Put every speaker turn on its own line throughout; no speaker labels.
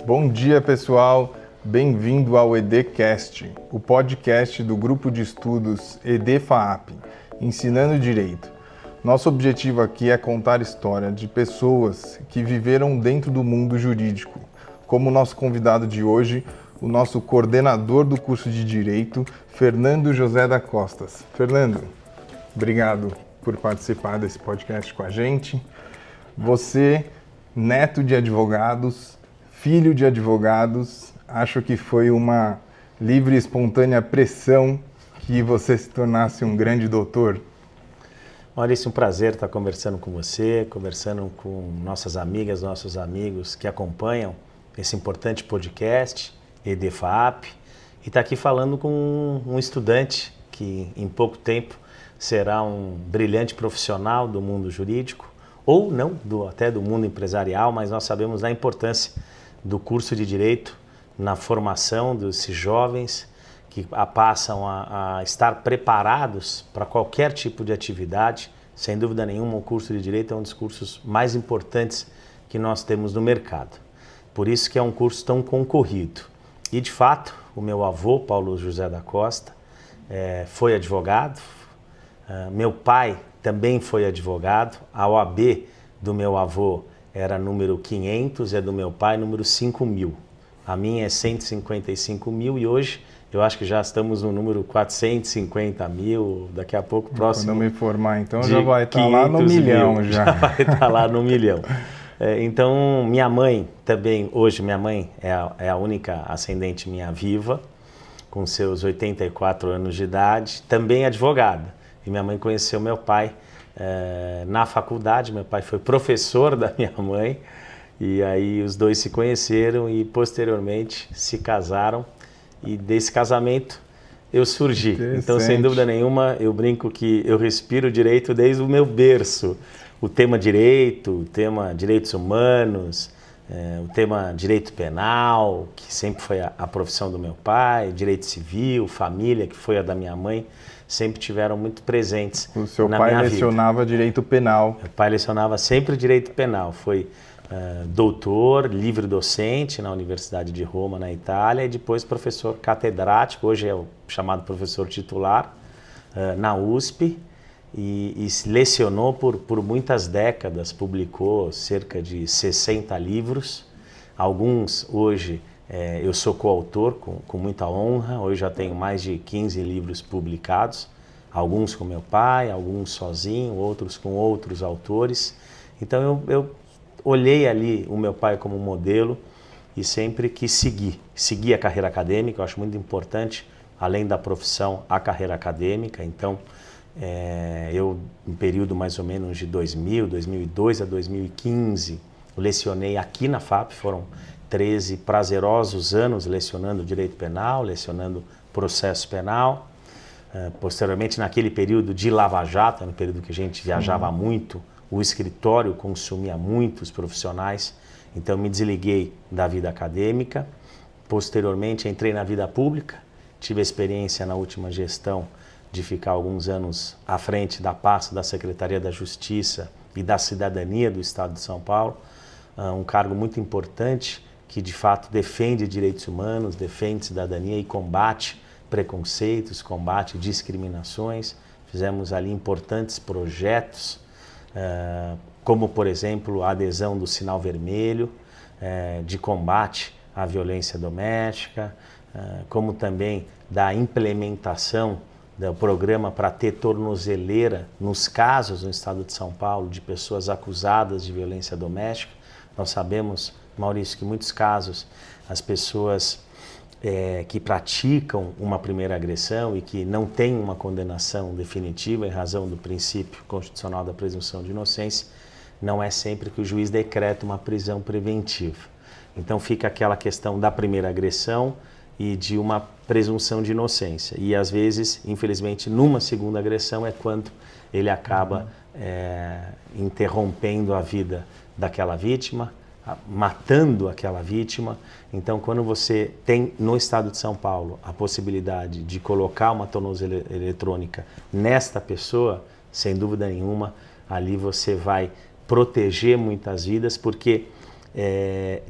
Bom dia, pessoal. Bem-vindo ao EDcast, o podcast do Grupo de Estudos ED-FAAP, Ensinando Direito. Nosso objetivo aqui é contar a história de pessoas que viveram dentro do mundo jurídico, como o nosso convidado de hoje, o nosso coordenador do curso de Direito, Fernando José da Costas. Fernando, obrigado por participar desse podcast com a gente. Você, neto de advogados, filho de advogados, acho que foi uma livre e espontânea pressão que você se tornasse um grande doutor.
Maurício, um prazer estar conversando com você, conversando com nossas amigas, nossos amigos que acompanham esse importante podcast, ED-FAAP, e estar aqui falando com um estudante que em pouco tempo será um brilhante profissional do mundo jurídico, ou não, até do mundo empresarial, mas nós sabemos da importância do curso de Direito na formação desses jovens que passam a estar preparados para qualquer tipo de atividade. Sem dúvida nenhuma, o curso de Direito é um dos cursos mais importantes que nós temos no mercado. Por isso que é um curso tão concorrido. E, de fato, o meu avô, Paulo José da Costa, foi advogado. Meu pai também foi advogado. A OAB do meu avô era número 500, é do meu pai número 5.000. A minha é 155 mil e hoje eu acho que já estamos no número 450 mil, daqui a pouco próximo.
Quando eu me formar, então já vai estar lá no milhão. Já
vai estar lá no milhão. Então, minha mãe também, hoje minha mãe é a única ascendente minha viva, com seus 84 anos de idade, também advogada. E minha mãe conheceu meu pai na faculdade, meu pai foi professor da minha mãe, e aí os dois se conheceram e posteriormente se casaram, e desse casamento eu surgi. Então, sem dúvida nenhuma, eu brinco que eu respiro direito desde o meu berço. O tema direito, o tema direitos humanos, o tema direito penal, que sempre foi a profissão do meu pai, direito civil, família, que foi a da minha mãe, sempre tiveram muito presentes na minha vida.
O seu pai lecionava direito penal.
Meu pai lecionava sempre direito penal. Foi doutor, livre docente na Universidade de Roma, na Itália, e depois professor catedrático, hoje é o chamado professor titular, na USP, e lecionou por muitas décadas, publicou cerca de 60 livros, alguns hoje eu sou coautor com muita honra, hoje já tenho mais de 15 livros publicados, alguns com meu pai, alguns sozinho, outros com outros autores. Então eu olhei ali o meu pai como modelo e sempre quis seguir a carreira acadêmica. Eu acho muito importante, além da profissão, a carreira acadêmica. Então eu, em período mais ou menos de 2002 a 2015, lecionei aqui na FAAP, foram 13 prazerosos anos lecionando direito penal, lecionando processo penal. Posteriormente, naquele período de Lava Jato, no período que a gente viajava muito, o escritório consumia muitos profissionais, então me desliguei da vida acadêmica. Posteriormente, entrei na vida pública, tive a experiência na última gestão de ficar alguns anos à frente da pasta da Secretaria da Justiça e da Cidadania do Estado de São Paulo, um cargo muito importante que de fato defende direitos humanos, defende cidadania e combate preconceitos, combate discriminações. Fizemos ali importantes projetos, como por exemplo a adesão do sinal vermelho, de combate à violência doméstica, como também da implementação do programa para ter tornozeleira nos casos no estado de São Paulo de pessoas acusadas de violência doméstica. Nós sabemos, Maurício, que em muitos casos as pessoas que praticam uma primeira agressão e que não têm uma condenação definitiva em razão do princípio constitucional da presunção de inocência, não é sempre que o juiz decreta uma prisão preventiva. Então fica aquela questão da primeira agressão e de uma presunção de inocência. E às vezes, infelizmente, numa segunda agressão é quando ele acaba interrompendo a vida daquela vítima, matando aquela vítima. Então, quando você tem no estado de São Paulo a possibilidade de colocar uma tornozeleira eletrônica nesta pessoa, sem dúvida nenhuma, ali você vai proteger muitas vidas, porque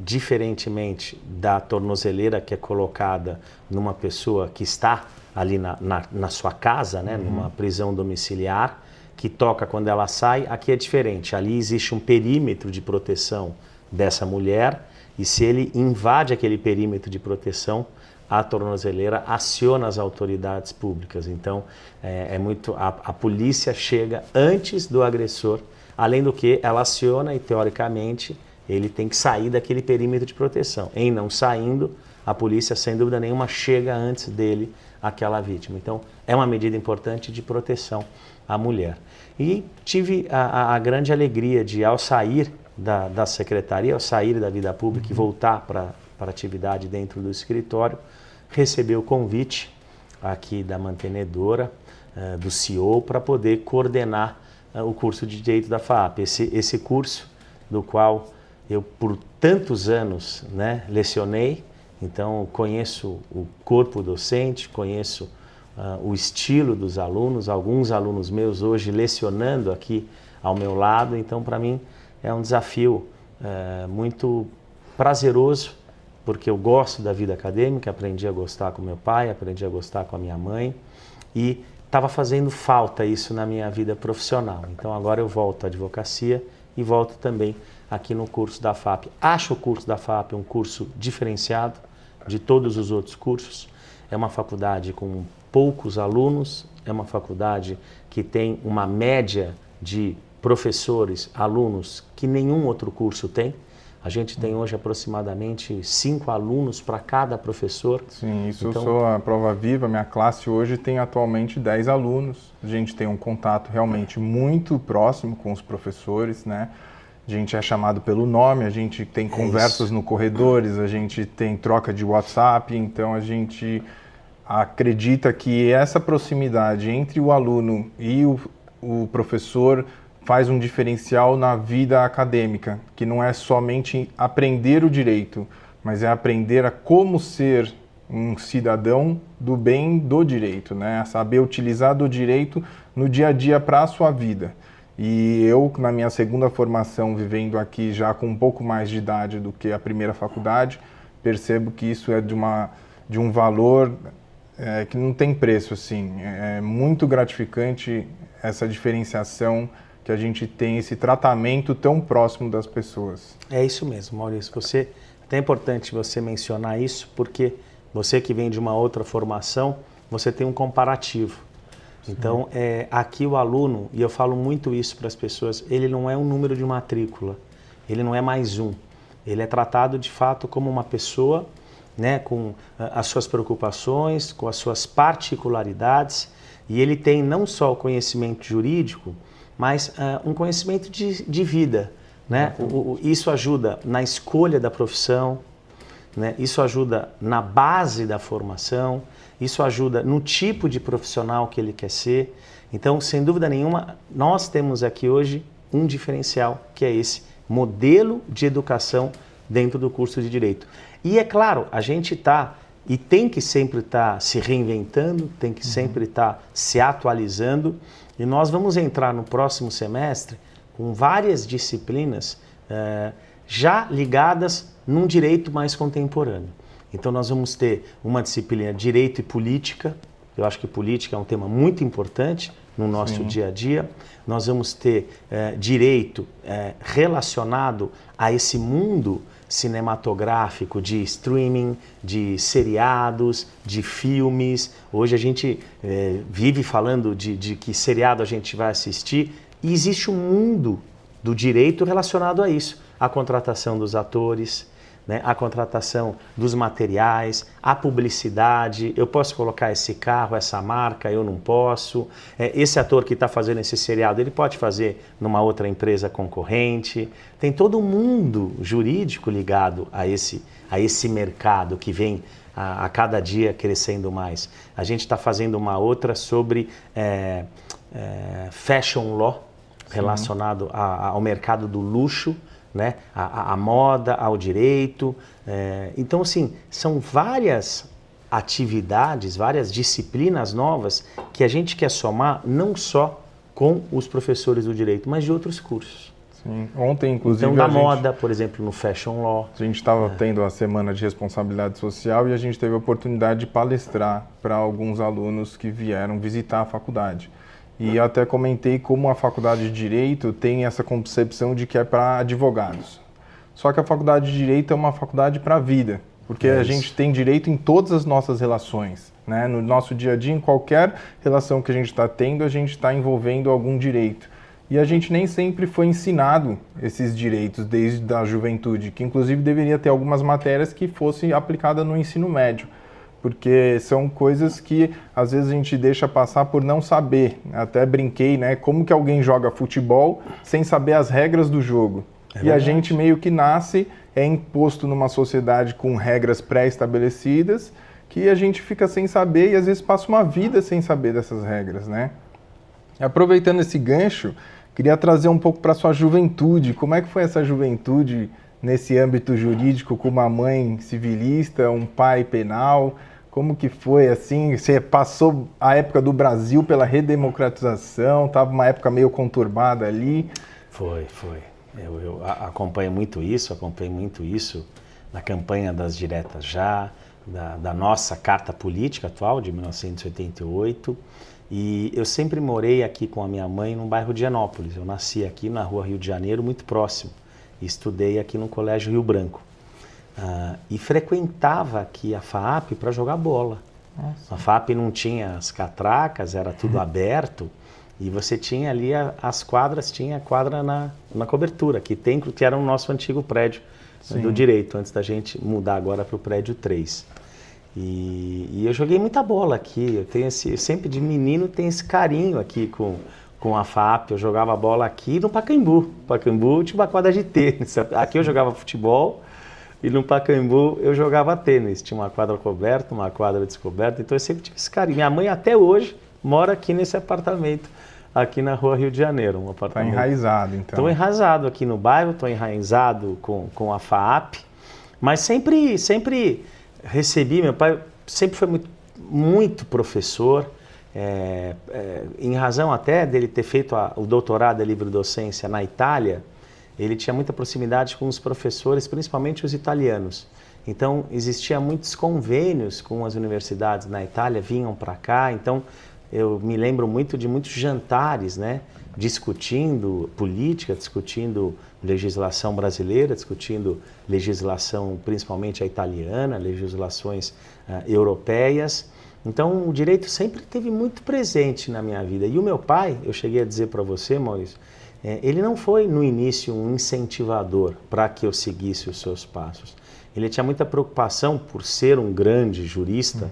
diferentemente da tornozeleira que é colocada numa pessoa que está ali na sua casa, né, numa prisão domiciliar, que toca quando ela sai, aqui é diferente. Ali existe um perímetro de proteção dessa mulher e se ele invade aquele perímetro de proteção, a tornozeleira aciona as autoridades públicas. Então, a polícia chega antes do agressor, além do que ela aciona e, teoricamente, ele tem que sair daquele perímetro de proteção. Em não saindo, a polícia, sem dúvida nenhuma, chega antes dele àquela vítima. Então, é uma medida importante de proteção à mulher. E tive a grande alegria de, ao sair da secretaria, ao sair da vida pública e voltar para a atividade dentro do escritório, receber o convite aqui da mantenedora, do CEO, para poder coordenar o curso de Direito da FAAP. Esse curso, do qual eu por tantos anos, né, lecionei, então conheço o corpo docente, conheço o estilo dos alunos, alguns alunos meus hoje lecionando aqui ao meu lado, então para mim é um desafio muito prazeroso, porque eu gosto da vida acadêmica, aprendi a gostar com meu pai, aprendi a gostar com a minha mãe e estava fazendo falta isso na minha vida profissional. Então agora eu volto à advocacia e volto também aqui no curso da FAAP. Acho o curso da FAAP um curso diferenciado de todos os outros cursos. É uma faculdade com poucos alunos, é uma faculdade que tem uma média de professores, alunos que nenhum outro curso tem. A gente tem hoje aproximadamente 5 alunos para cada professor.
Sim, isso então, eu sou a prova viva. Minha classe hoje tem atualmente 10 alunos. A gente tem um contato realmente muito próximo com os professores, né? A gente é chamado pelo nome, a gente tem conversas no corredores, a gente tem troca de WhatsApp, então a gente acredita que essa proximidade entre o aluno e o professor faz um diferencial na vida acadêmica, que não é somente aprender o direito, mas é aprender a como ser um cidadão do bem do direito, né? Saber utilizar do direito no dia a dia para a sua vida. E eu, na minha segunda formação, vivendo aqui já com um pouco mais de idade do que a primeira faculdade, percebo que isso é de um valor que não tem preço, assim. É muito gratificante essa diferenciação que a gente tem, esse tratamento tão próximo das pessoas.
É isso mesmo, Maurício. É até importante você mencionar isso, porque você que vem de uma outra formação, você tem um comparativo. Então, aqui o aluno, e eu falo muito isso para as pessoas, ele não é um número de matrícula, ele não é mais um. Ele é tratado de fato como uma pessoa, né, com as suas preocupações, com as suas particularidades, e ele tem não só o conhecimento jurídico, mas um conhecimento de vida, né? Isso ajuda na escolha da profissão, né? Isso ajuda na base da formação, isso ajuda no tipo de profissional que ele quer ser. Então, sem dúvida nenhuma, nós temos aqui hoje um diferencial, que é esse modelo de educação dentro do curso de Direito. E é claro, a gente está e tem que sempre estar se reinventando, tem que sempre estar se atualizando. E nós vamos entrar no próximo semestre com várias disciplinas já ligadas num direito mais contemporâneo. Então nós vamos ter uma disciplina de Direito e Política. Eu acho que política é um tema muito importante no nosso dia a dia. Nós vamos ter direito relacionado a esse mundo cinematográfico de streaming, de seriados, de filmes. Hoje a gente vive falando de que seriado a gente vai assistir e existe um mundo do direito relacionado a isso. A contratação dos atores, né, a contratação dos materiais, a publicidade, eu posso colocar esse carro, essa marca, eu não posso. Esse ator que está fazendo esse seriado, ele pode fazer numa outra empresa concorrente. Tem todo um mundo jurídico ligado a esse mercado que vem a cada dia crescendo mais. A gente está fazendo uma outra sobre fashion law, relacionado ao mercado do luxo, né? A moda, ao direito. Então, assim, são várias atividades, várias disciplinas novas que a gente quer somar não só com os professores do direito, mas de outros cursos.
Sim. Ontem, inclusive,
Então, da moda, por exemplo, no Fashion Law.
A gente estava tendo a Semana de Responsabilidade Social e a gente teve a oportunidade de palestrar para alguns alunos que vieram visitar a faculdade. E eu até comentei como a faculdade de Direito tem essa concepção de que é para advogados. Só que a faculdade de Direito é uma faculdade para a vida, porque a gente tem direito em todas as nossas relações, né? No nosso dia a dia, em qualquer relação que a gente está tendo, a gente está envolvendo algum direito. E a gente nem sempre foi ensinado esses direitos desde a juventude, que inclusive deveria ter algumas matérias que fossem aplicadas no ensino médio, porque são coisas que às vezes a gente deixa passar por não saber. Até brinquei, né? Como que alguém joga futebol sem saber as regras do jogo? E a gente meio que nasce, é imposto numa sociedade com regras pré-estabelecidas, que a gente fica sem saber e às vezes passa uma vida sem saber dessas regras, né? Aproveitando esse gancho, queria trazer um pouco para sua juventude. Como é que foi essa juventude nesse âmbito jurídico, com uma mãe civilista, um pai penal? Como que foi assim? Você passou a época do Brasil pela redemocratização, estava uma época meio conturbada ali.
Foi. Eu acompanho muito isso na campanha das diretas já, da nossa Carta Política atual, de 1988. E eu sempre morei aqui com a minha mãe num bairro de Higienópolis. Eu nasci aqui na rua Rio de Janeiro, muito próximo. E estudei aqui no Colégio Rio Branco. E frequentava aqui a FAAP para jogar bola. Nossa. A FAAP não tinha as catracas, era tudo aberto. E você tinha ali as quadras, tinha a quadra na cobertura, que era o nosso antigo prédio do Direito, antes da gente mudar agora para o prédio 3. E eu joguei muita bola aqui, eu tenho sempre de menino tem esse carinho aqui com a FAAP. Eu jogava bola aqui no Pacaembu. Pacaembu tinha uma quadra de tênis. Aqui eu jogava futebol e no Pacaembu eu jogava tênis. Tinha uma quadra coberta, uma quadra descoberta, então eu sempre tive esse carinho. Minha mãe até hoje mora aqui nesse apartamento, aqui na rua Rio de Janeiro. Um apartamento.
Está enraizado, então.
Estou enraizado aqui no bairro, estou enraizado com a FAAP, mas sempre recebi, meu pai sempre foi muito professor, em razão até dele ter feito o doutorado em livre-docência na Itália. Ele tinha muita proximidade com os professores, principalmente os italianos. Então, existia muitos convênios com as universidades na Itália, vinham para cá. Então, eu me lembro muito de muitos jantares, né, discutindo política, discutindo legislação brasileira, discutindo legislação principalmente a italiana, legislações europeias. Então, o direito sempre esteve muito presente na minha vida. E o meu pai, eu cheguei a dizer para você, Maurício, ele não foi no início um incentivador para que eu seguisse os seus passos. Ele tinha muita preocupação, por ser um grande jurista,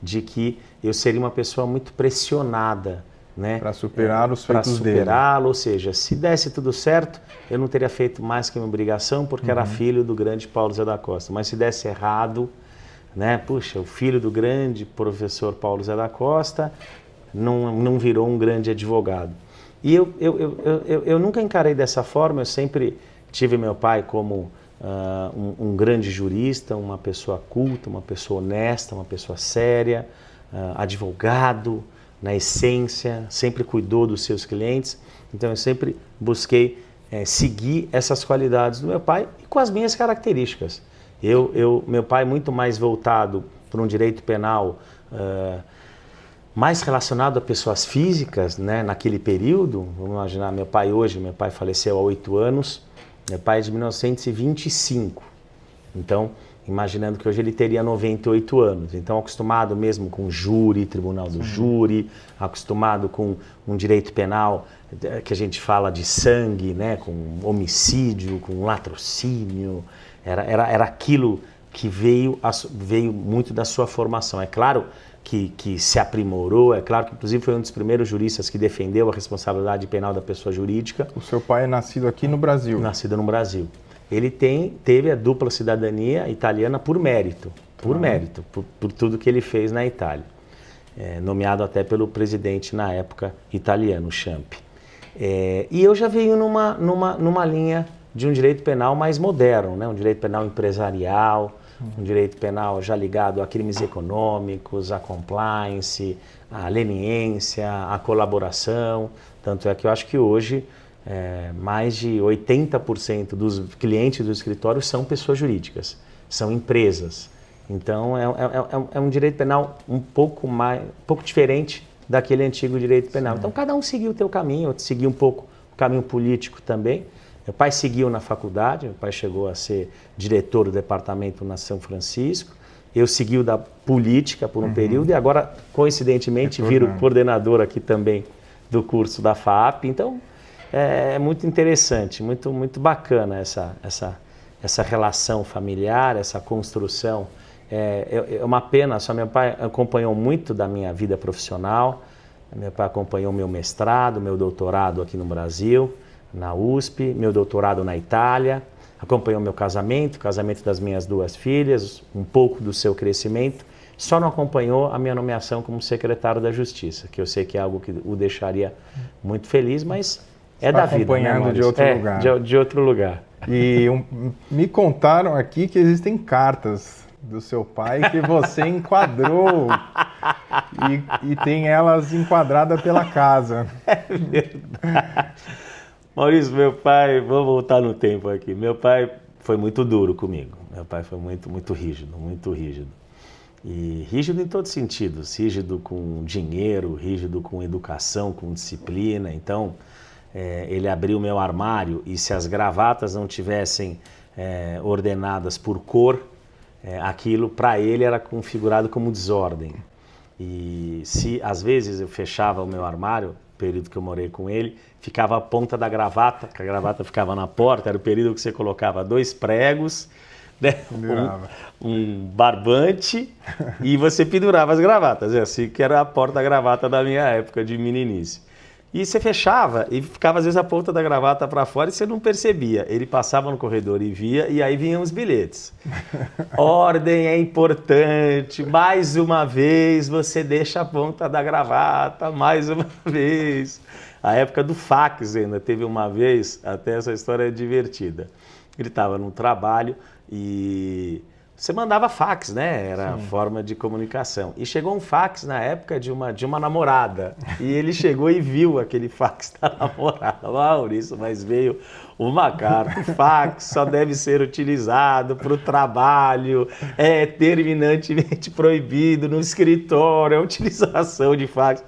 de que eu seria uma pessoa muito pressionada, né?
Para superar os feitos dele.
Para superá-lo, ou seja, se desse tudo certo, eu não teria feito mais que minha obrigação, porque era filho do grande Paulo Zé da Costa. Mas se desse errado, né? Puxa, o filho do grande professor Paulo Zé da Costa não virou um grande advogado. E eu nunca encarei dessa forma. Eu sempre tive meu pai como um grande jurista, uma pessoa culta, uma pessoa honesta, uma pessoa séria, advogado na essência, sempre cuidou dos seus clientes. Então eu sempre busquei seguir essas qualidades do meu pai e com as minhas características. Meu pai muito mais voltado para um direito penal mais relacionado a pessoas físicas, né, naquele período. Vamos imaginar, meu pai faleceu há 8 anos, meu pai é de 1925, então imaginando que hoje ele teria 98 anos, então acostumado mesmo com júri, tribunal do júri, acostumado com um direito penal que a gente fala de sangue, né, com homicídio, com latrocínio, era aquilo que veio muito da sua formação. É claro que se aprimorou, é claro que inclusive foi um dos primeiros juristas que defendeu a responsabilidade penal da pessoa jurídica.
O seu pai é nascido aqui no Brasil?
Nascido no Brasil. Ele teve a dupla cidadania italiana por mérito, por tudo que ele fez na Itália. Nomeado até pelo presidente na época italiano, Ciampi. E eu já venho numa linha de um direito penal mais moderno, né? Um direito penal empresarial, um direito penal já ligado a crimes econômicos, a compliance, a leniência, a colaboração. Tanto é que eu acho que hoje mais de 80% dos clientes do escritório são pessoas jurídicas, são empresas. Então, é um direito penal um pouco diferente daquele antigo direito penal. Sim. Então, cada um seguiu o teu caminho, outro seguiu um pouco o caminho político também. Meu pai seguiu na faculdade, meu pai chegou a ser diretor do departamento na São Francisco. Eu segui o da política por um período e agora, coincidentemente, viro coordenador aqui também do curso da FAAP. Então, é muito interessante, muito, muito bacana essa relação familiar, essa construção. É uma pena, só meu pai acompanhou muito da minha vida profissional, meu pai acompanhou meu mestrado, meu doutorado aqui no Brasil, na USP, meu doutorado na Itália, acompanhou meu casamento, o casamento das minhas 2 filhas, um pouco do seu crescimento, só não acompanhou a minha nomeação como secretário da Justiça, que eu sei que é algo que o deixaria muito feliz, mas é da vida, né,
acompanhando de outro lugar.
De outro lugar.
E me contaram aqui que existem cartas do seu pai que você enquadrou e tem elas enquadradas pela casa.
É verdade. Maurício, meu pai, vou voltar no tempo aqui. Meu pai foi muito duro comigo. Meu pai foi muito, muito rígido, muito rígido. E rígido em todos os sentidos. Rígido com dinheiro, rígido com educação, com disciplina. Então, ele abriu meu armário e se as gravatas não tivessem ordenadas por cor, aquilo para ele era configurado como desordem. E se às vezes eu fechava o meu armário, período que eu morei com ele, ficava a ponta da gravata, que a gravata ficava na porta, era o período que você colocava 2 pregos, né? um barbante e você pendurava as gravatas, assim que era a porta da gravata da minha época de meninice. E você fechava e ficava às vezes a ponta da gravata para fora e você não percebia. Ele passava no corredor e via, e aí vinham os bilhetes. Ordem é importante, mais uma vez você deixa a ponta da gravata, mais uma vez. A época do fax ainda, teve uma vez, até essa história é divertida. Ele estava no trabalho e você mandava fax, né? Era a forma de comunicação. E chegou um fax na época de uma namorada. E ele chegou e viu aquele fax da namorada. Maurício, mas veio uma carta. O fax só deve ser utilizado para o trabalho. É terminantemente proibido no escritório a utilização de fax.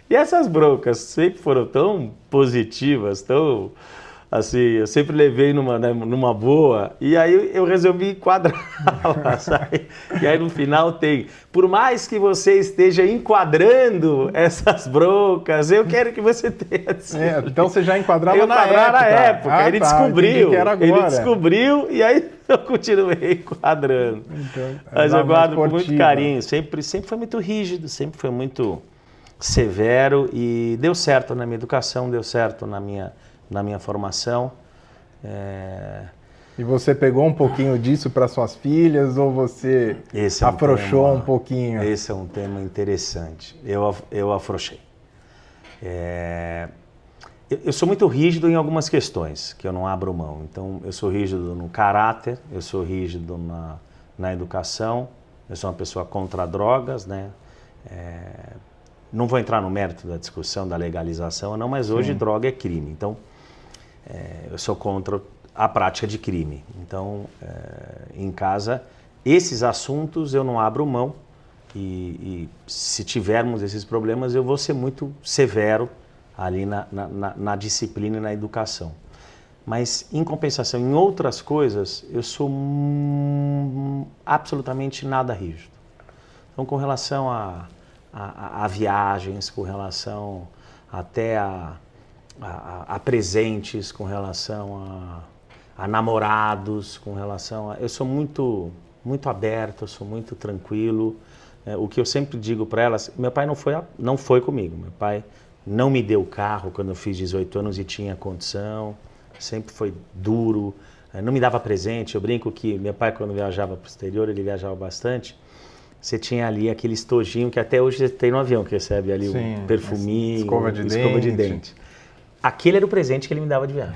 E essas broncas sempre foram tão positivas, tão... Assim, eu sempre levei numa boa, e aí eu resolvi enquadrá-la, sabe? E aí no final tem, por mais que você esteja enquadrando essas broncas, eu quero que você tenha...
Então você já enquadrava na época.
Ele descobriu, ele descobriu, e aí eu continuei enquadrando. Então, mas eu guardo com muito carinho, sempre foi muito rígido, sempre foi muito severo, e deu certo na minha educação, deu certo na minha formação.
E você pegou um pouquinho disso para suas filhas ou você afrouxou um pouquinho?
Esse é um tema interessante. Eu afrouxei. Eu sou muito rígido em algumas questões que eu não abro mão. Então, eu sou rígido no caráter, eu sou rígido na educação, eu sou uma pessoa contra drogas, né? Não vou entrar no mérito da discussão da legalização, não, mas hoje droga é crime. Então, eu sou contra a prática de crime. Então, em casa, esses assuntos eu não abro mão e se tivermos esses problemas, eu vou ser muito severo ali na disciplina e na educação. Mas, em compensação, em outras coisas, eu sou absolutamente nada rígido. Então, com relação a viagens, com relação até a presentes, com relação a namorados, com relação a... Eu sou muito, muito aberto, eu sou muito tranquilo. O que eu sempre digo para elas, meu pai não foi comigo, meu pai não me deu carro quando eu fiz 18 anos e tinha condição, sempre foi duro, não me dava presente. Eu brinco que meu pai, quando viajava para o exterior, ele viajava bastante, você tinha ali aquele estojinho que até hoje você tem no avião, que recebe ali um perfuminho, escova de dente. Aquele era o presente que ele me dava de viagem.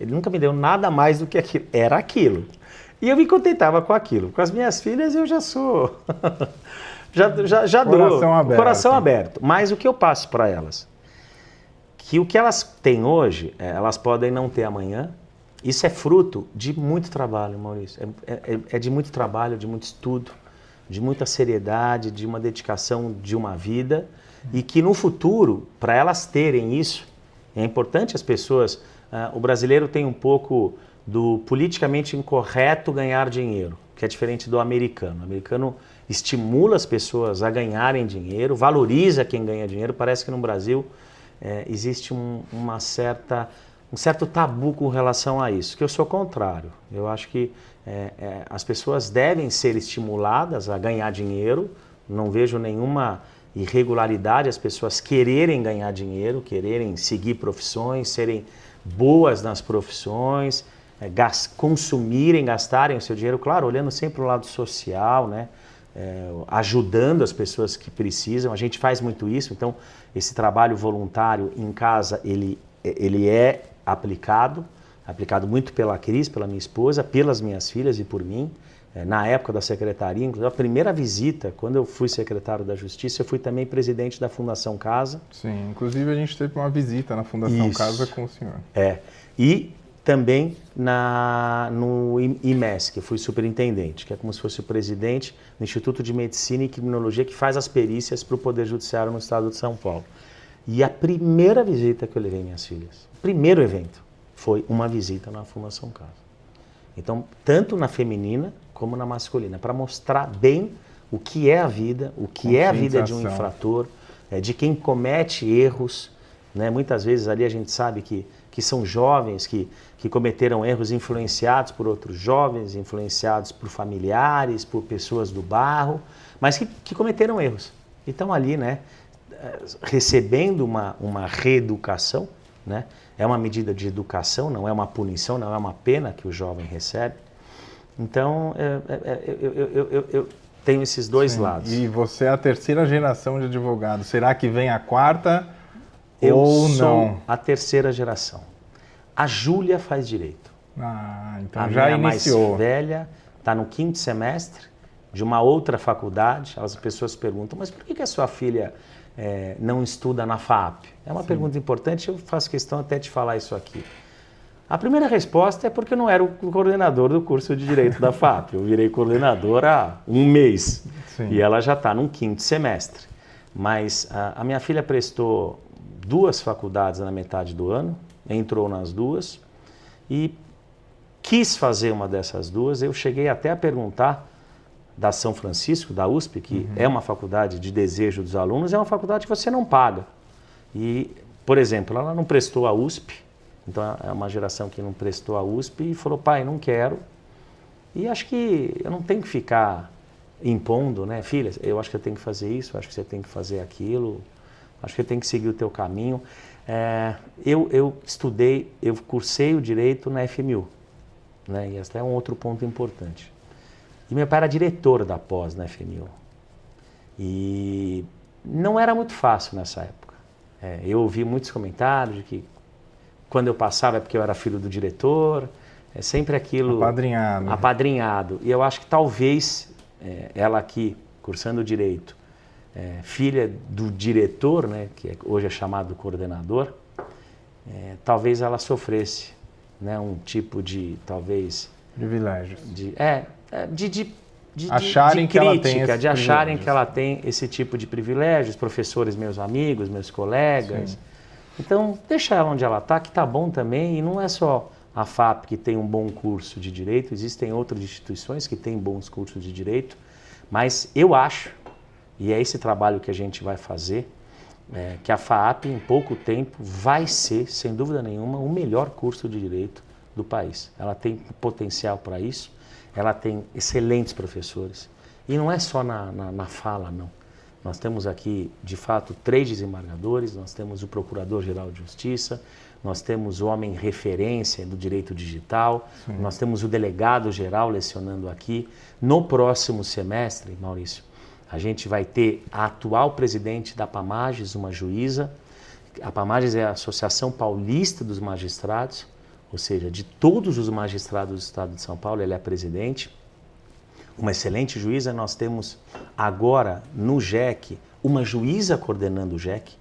Ele nunca me deu nada mais do que aquilo. Era aquilo. E eu me contentava com aquilo. Com as minhas filhas eu já sou... já dou. Coração aberto. Mas o que eu passo para elas? que o que elas têm hoje, elas podem não ter amanhã. Isso é fruto de muito trabalho, Maurício. É de muito trabalho, de muito estudo, de muita seriedade, de uma dedicação de uma vida. E que no futuro, para elas terem isso, é importante as pessoas... o brasileiro tem um pouco do politicamente incorreto ganhar dinheiro, que é diferente do americano. O americano estimula as pessoas a ganharem dinheiro, valoriza quem ganha dinheiro. Parece que no Brasil existe um certo tabu com relação a isso, que eu sou contrário. Eu acho que as pessoas devem ser estimuladas a ganhar dinheiro, não vejo nenhuma irregularidade as pessoas quererem ganhar dinheiro, quererem seguir profissões, serem boas nas profissões, consumirem, gastarem o seu dinheiro, claro, olhando sempre o lado social, né? Ajudando as pessoas que precisam. A gente faz muito isso, então esse trabalho voluntário em casa, ele é aplicado muito pela Cris, pela minha esposa, pelas minhas filhas e por mim. Na época da secretaria, inclusive a primeira visita, quando eu fui secretário da Justiça, eu fui também presidente da Fundação Casa.
Sim, inclusive a gente teve uma visita na Fundação Casa com o senhor.
E também no IMES, que eu fui superintendente, que é como se fosse o presidente do Instituto de Medicina e Criminologia, que faz as perícias para o Poder Judiciário no estado de São Paulo. E a primeira visita que eu levei minhas filhas, o primeiro evento, foi uma visita na Fundação Casa. Então, tanto na feminina como na masculina, para mostrar bem o que é a vida, o que é a vida de um infrator, de quem comete erros, né? Muitas vezes ali a gente sabe que são jovens que cometeram erros influenciados por outros jovens, influenciados por familiares, por pessoas do bairro, mas que cometeram erros. E estão ali, né, recebendo uma reeducação, né? É uma medida de educação, não é uma punição, não é uma pena que o jovem recebe. Então, eu tenho esses dois lados.
E você é a terceira geração de advogado. Será que vem a quarta ou não?
Eu sou a terceira geração. A Júlia faz direito.
Então já iniciou.
A mais velha está no 5º semestre de uma outra faculdade. As pessoas perguntam, mas por que a sua filha não estuda na FAAP? É uma pergunta importante, eu faço questão até de falar isso aqui. A primeira resposta é porque eu não era o coordenador do curso de Direito da FAAP. Eu virei coordenador há um mês. Sim. E ela já está no 5º semestre. Mas a minha filha prestou 2 faculdades na metade do ano, entrou nas 2 e quis fazer uma dessas 2. Eu cheguei até a perguntar da São Francisco, da USP, que é uma faculdade de desejo dos alunos, é uma faculdade que você não paga. E, por exemplo, ela não prestou a USP, então é uma geração que não prestou a USP e falou, pai, não quero. E acho que eu não tenho que ficar impondo, né, filha, eu acho que eu tenho que fazer isso, acho que você tem que fazer aquilo, acho que eu tenho que seguir o teu caminho. Eu estudei, eu cursei o direito na FMU, né, e esse é um outro ponto importante. E meu pai era diretor da pós na FMU. E não era muito fácil nessa época. Eu ouvi muitos comentários de que quando eu passava é porque eu era filho do diretor, é sempre aquilo...
Apadrinhado.
Apadrinhado. E eu acho que talvez ela aqui, cursando Direito, filha do diretor, né, que hoje é chamado coordenador, talvez ela sofresse, né, um tipo de, talvez...
Privilégios.
De
acharem que ela tem
de acharem que ela tem esse tipo de privilégios, professores, meus amigos, meus colegas. Sim. Então, deixa ela onde ela está, que está bom também, e não é só a FAAP que tem um bom curso de Direito, existem outras instituições que têm bons cursos de Direito, mas eu acho, e é esse trabalho que a gente vai fazer, que a FAAP, em pouco tempo, vai ser, sem dúvida nenhuma, o melhor curso de Direito do país. Ela tem potencial para isso, ela tem excelentes professores. E não é só na fala, não. Nós temos aqui, de fato, 3 desembargadores, nós temos o Procurador-Geral de Justiça, nós temos o homem referência do direito digital, sim, nós temos o delegado-geral lecionando aqui. No próximo semestre, Maurício, a gente vai ter a atual presidente da PAMAGES, uma juíza. A PAMAGES é a Associação Paulista dos Magistrados, ou seja, de todos os magistrados do Estado de São Paulo, ela é a presidente. Uma excelente juíza. Nós temos agora no JEC uma juíza coordenando o JEC.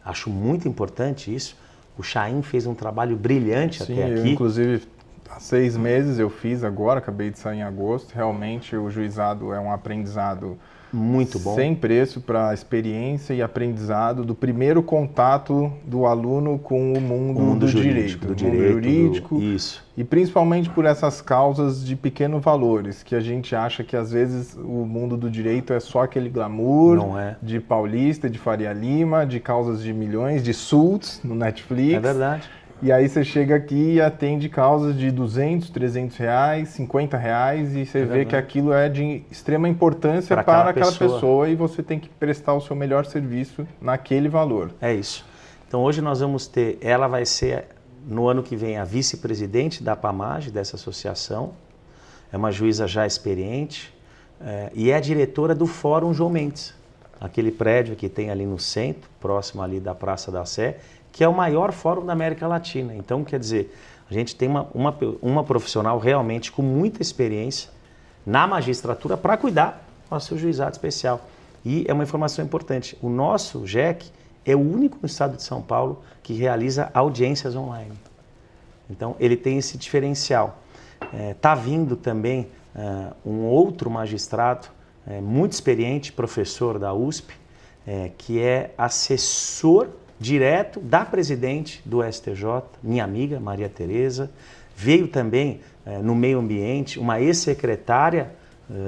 Acho muito importante isso. O Chaim fez um trabalho brilhante
Sim,
até
eu,
aqui.
inclusive, há 6 meses eu fiz agora, acabei de sair em agosto. Realmente o juizado é um aprendizado
Muito bom.
sem preço para a experiência e aprendizado do primeiro contato do aluno com o mundo do direito,
do
mundo
direito,
jurídico.
Isso.
E principalmente por essas causas de pequenos valores, que a gente acha que às vezes o mundo do direito é só aquele glamour
Não é.
de Paulista, de Faria Lima, de causas de milhões, de Suits no Netflix.
É verdade.
E aí você chega aqui e atende causas de 200, 300 reais, 50 reais e você vê que aquilo é de extrema importância para aquela pessoa e você tem que prestar o seu melhor serviço naquele valor.
É isso. Então hoje nós vamos ter, ela vai ser no ano que vem a vice-presidente da PAMAGE, dessa associação, é uma juíza já experiente e é a diretora do Fórum João Mendes, aquele prédio que tem ali no centro, próximo ali da Praça da Sé, que é o maior fórum da América Latina. Então, quer dizer, a gente tem uma profissional realmente com muita experiência na magistratura para cuidar do nosso juizado especial. E é uma informação importante, o nosso JEC é o único no estado de São Paulo que realiza audiências online. Então, ele tem esse diferencial. Está vindo também um outro magistrado muito experiente, professor da USP, que é assessor direto da presidente do STJ, minha amiga Maria Tereza. Veio também no meio ambiente uma ex-secretária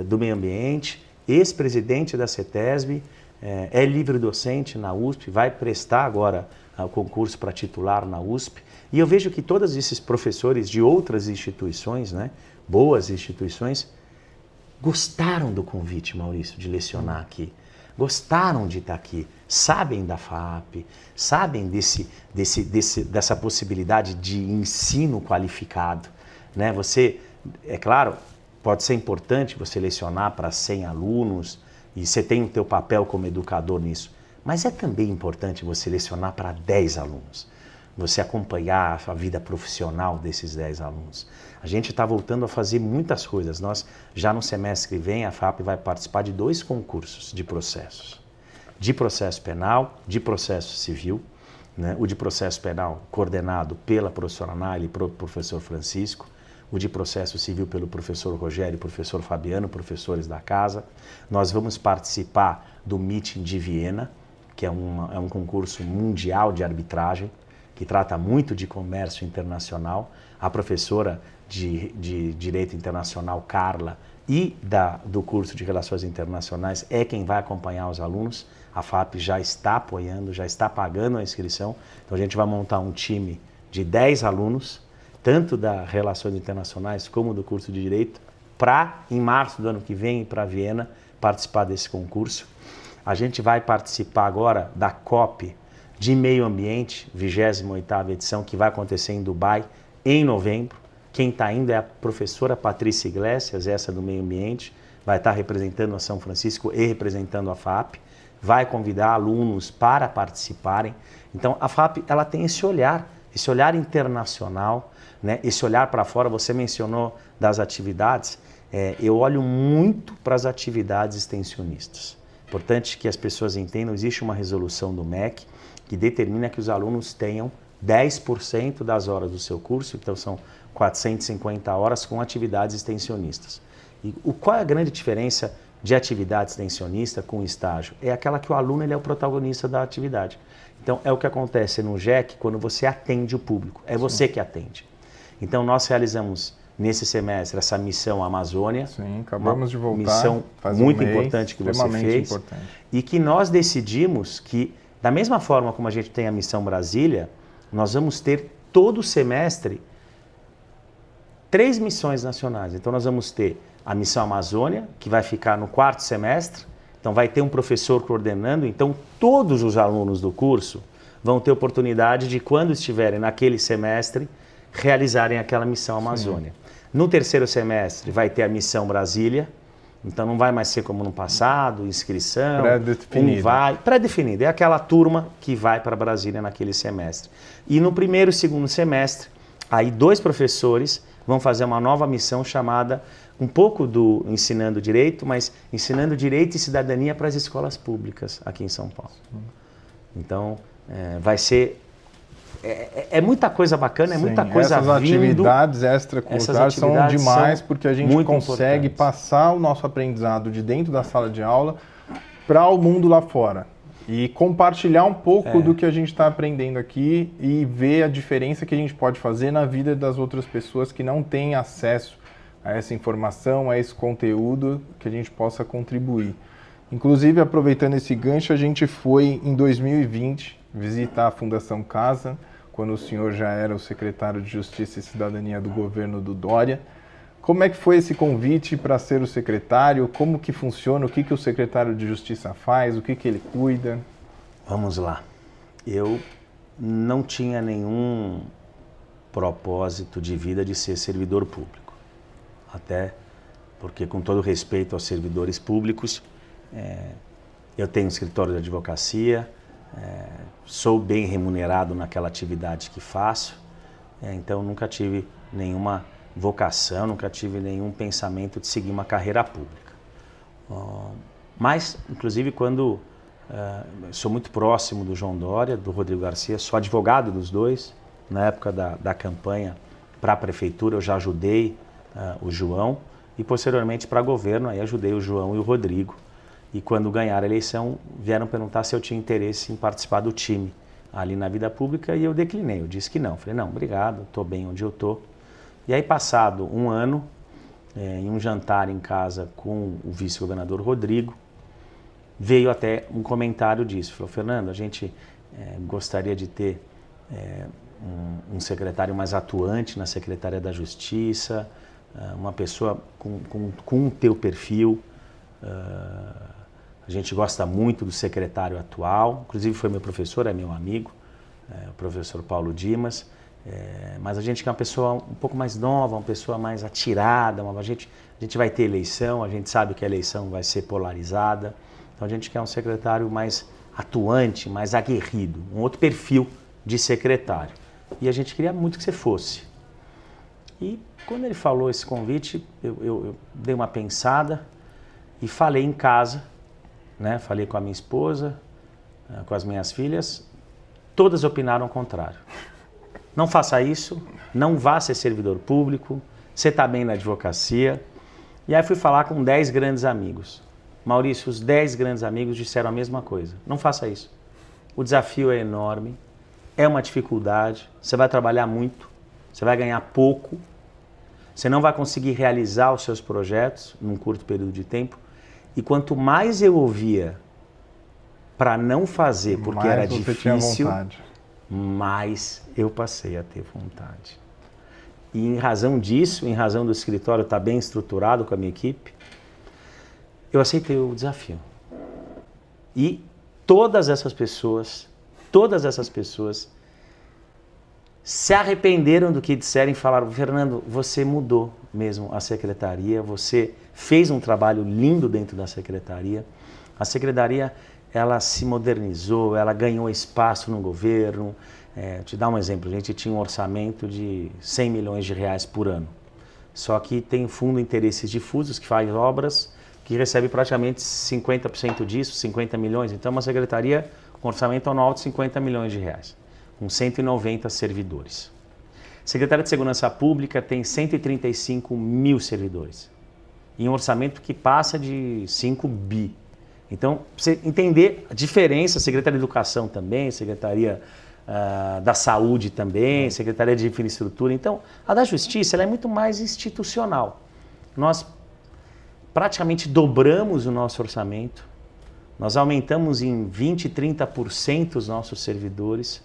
do meio ambiente, ex-presidente da CETESB, é livre docente na USP, vai prestar agora o concurso para titular na USP. E eu vejo que todos esses professores de outras instituições, né, boas instituições, gostaram do convite, Maurício, de lecionar aqui. Gostaram de estar aqui, sabem da FAAP, sabem dessa possibilidade de ensino qualificado. Né? Você, é claro, pode ser importante você lecionar para 100 alunos e você tem o teu papel como educador nisso, mas é também importante você lecionar para 10 alunos, você acompanhar a vida profissional desses 10 alunos. A gente está voltando a fazer muitas coisas. Nós, já no semestre que vem, a FAAP vai participar de 2 concursos de processos. De processo penal, de processo civil. Né? O de processo penal coordenado pela professora Anália e pelo professor Francisco. O de processo civil pelo professor Rogério e professor Fabiano, professores da casa. Nós vamos participar do Meeting de Viena, que é um concurso mundial de arbitragem, que trata muito de comércio internacional. A professora de Direito Internacional, Carla, e do curso de Relações Internacionais é quem vai acompanhar os alunos. A FAAP já está apoiando, já está pagando a inscrição. Então a gente vai montar um time de 10 alunos, tanto da Relações Internacionais como do curso de Direito, para, em março do ano que vem, ir para Viena participar desse concurso. A gente vai participar agora da COP de Meio Ambiente, 28ª edição, que vai acontecer em Dubai, em novembro. Quem está indo é a professora Patrícia Iglesias, essa do Meio Ambiente, vai estar representando a São Francisco e representando a FAAP, vai convidar alunos para participarem. Então, a FAAP ela tem esse olhar internacional, né? Esse olhar para fora. Você mencionou das atividades, eu olho muito para as atividades extensionistas. Importante que as pessoas entendam, existe uma resolução do MEC que determina que os alunos tenham 10% das horas do seu curso, então são 450 horas com atividades extensionistas. E qual é a grande diferença de atividade extensionista com estágio? É aquela que o aluno ele é o protagonista da atividade. Então é o que acontece no JEC quando você atende o público, é você que atende. Então nós realizamos nesse semestre essa missão Amazônia.
Sim, acabamos de voltar.
Missão muito importante que você fez.
Importante.
E que nós decidimos que, da mesma forma como a gente tem a missão Brasília, nós vamos ter todo o semestre 3 missões nacionais. Então nós vamos ter a missão Amazônia, que vai ficar no 4º semestre. Então vai ter um professor coordenando. Então todos os alunos do curso vão ter oportunidade de, quando estiverem naquele semestre, realizarem aquela missão Amazônia. Sim. No 3º semestre vai ter a missão Brasília. Então não vai mais ser como no passado, inscrição, pré-definido. É aquela turma que vai para Brasília naquele semestre. E no 1º e 2º semestre, aí 2 professores vão fazer uma nova missão chamada, um pouco do Ensinando Direito, mas Ensinando Direito e Cidadania para as escolas públicas aqui em São Paulo. Então vai ser é muita coisa bacana, é muita coisa
essas
vindo.
Atividades extracurriculares são demais porque a gente consegue passar o nosso aprendizado de dentro da sala de aula para o mundo lá fora. E compartilhar um pouco do que a gente está aprendendo aqui e ver a diferença que a gente pode fazer na vida das outras pessoas que não têm acesso a essa informação, a esse conteúdo, que a gente possa contribuir. Inclusive, aproveitando esse gancho, a gente foi em 2020 visitar a Fundação Casa, quando o senhor já era o secretário de Justiça e Cidadania do governo do Dória. Como é que foi esse convite para ser o secretário? Como que funciona? O que o secretário de Justiça faz? O que ele cuida?
Vamos lá. Eu não tinha nenhum propósito de vida de ser servidor público. Até porque, com todo respeito aos servidores públicos, eu tenho um escritório de advocacia, sou bem remunerado naquela atividade que faço, então nunca tive nenhuma vocação, nunca tive nenhum pensamento de seguir uma carreira pública. Mas, inclusive, quando sou muito próximo do João Dória, do Rodrigo Garcia, sou advogado dos dois. Na época da campanha para a prefeitura, eu já ajudei o João e, posteriormente, para governo, aí ajudei o João e o Rodrigo. E quando ganharam a eleição, vieram perguntar se eu tinha interesse em participar do time ali na vida pública e eu declinei, eu disse que não. Falei, não, obrigado, estou bem onde eu estou. E aí, passado um ano, em um jantar em casa com o vice-governador Rodrigo, veio até um comentário disso. Falou, Fernando, a gente gostaria de ter um secretário mais atuante na Secretaria da Justiça, uma pessoa com o teu perfil. A gente gosta muito do secretário atual, inclusive foi meu professor, é meu amigo, o professor Paulo Dimas. Mas a gente quer uma pessoa um pouco mais nova, uma pessoa mais atirada. A gente vai ter eleição, a gente sabe que a eleição vai ser polarizada. Então a gente quer um secretário mais atuante, mais aguerrido, um outro perfil de secretário. E a gente queria muito que você fosse. E quando ele falou esse convite, eu dei uma pensada e falei em casa, né? Falei com a minha esposa, com as minhas filhas, todas opinaram ao contrário. Não faça isso, não vá ser servidor público, você está bem na advocacia. E aí fui falar com 10 grandes amigos. Maurício, os 10 grandes amigos disseram a mesma coisa. Não faça isso. O desafio é enorme, é uma dificuldade, você vai trabalhar muito, você vai ganhar pouco, você não vai conseguir realizar os seus projetos num curto período de tempo. E quanto mais eu ouvia para não fazer porque era difícil, mais eu passei a ter vontade. E em razão disso, em razão do escritório estar bem estruturado com a minha equipe, eu aceitei o desafio. E todas essas pessoas se arrependeram do que disseram e falaram, Fernando, você mudou mesmo a secretaria, você fez um trabalho lindo dentro da secretaria. A secretaria, ela se modernizou, ela ganhou espaço no governo. Vou te dar um exemplo, a gente tinha um orçamento de 100 milhões de reais por ano. Só que tem fundo interesses difusos, que faz obras, que recebe praticamente 50% disso, 50 milhões. Então, uma secretaria com orçamento anual de 50 milhões de reais, com 190 servidores. Secretaria de Segurança Pública tem 135 mil servidores, em um orçamento que passa de 5 bi. Então, para você entender a diferença, Secretaria de Educação também, Secretaria da Saúde também, Secretaria de Infraestrutura. Então, a da Justiça ela é muito mais institucional. Nós praticamente dobramos o nosso orçamento, nós aumentamos em 20%, 30% os nossos servidores.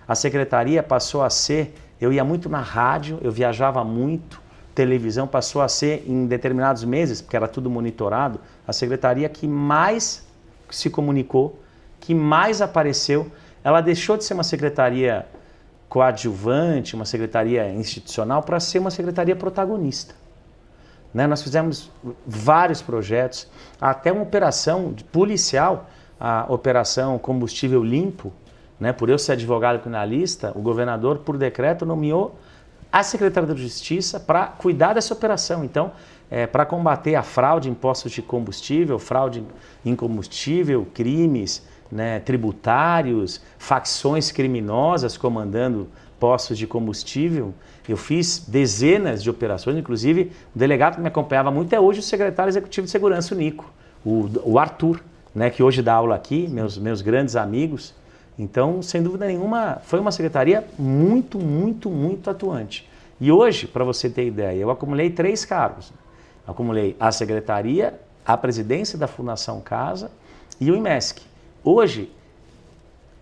A Secretaria passou a ser, eu ia muito na rádio, eu viajava muito, televisão passou a ser, em determinados meses, porque era tudo monitorado, a Secretaria que mais se comunicou, que mais apareceu. Ela deixou de ser uma secretaria coadjuvante, uma secretaria institucional, para ser uma secretaria protagonista. Né? Nós fizemos vários projetos, até uma operação policial, a Operação Combustível Limpo, né? Por eu ser advogado criminalista, o governador, por decreto, nomeou a Secretaria da Justiça para cuidar dessa operação. Então, para combater a fraude em postos de combustível, fraude em combustível, crimes, né, tributários, facções criminosas comandando postos de combustível. Eu fiz dezenas de operações, inclusive o delegado que me acompanhava muito é hoje o secretário executivo de segurança, o Nico, o Arthur, né, que hoje dá aula aqui, meus grandes amigos. Então, sem dúvida nenhuma, foi uma secretaria muito, muito, muito atuante. E hoje, para você ter ideia, eu acumulei 3 cargos. Acumulei a secretaria, a presidência da Fundação Casa e o IMESC. Hoje,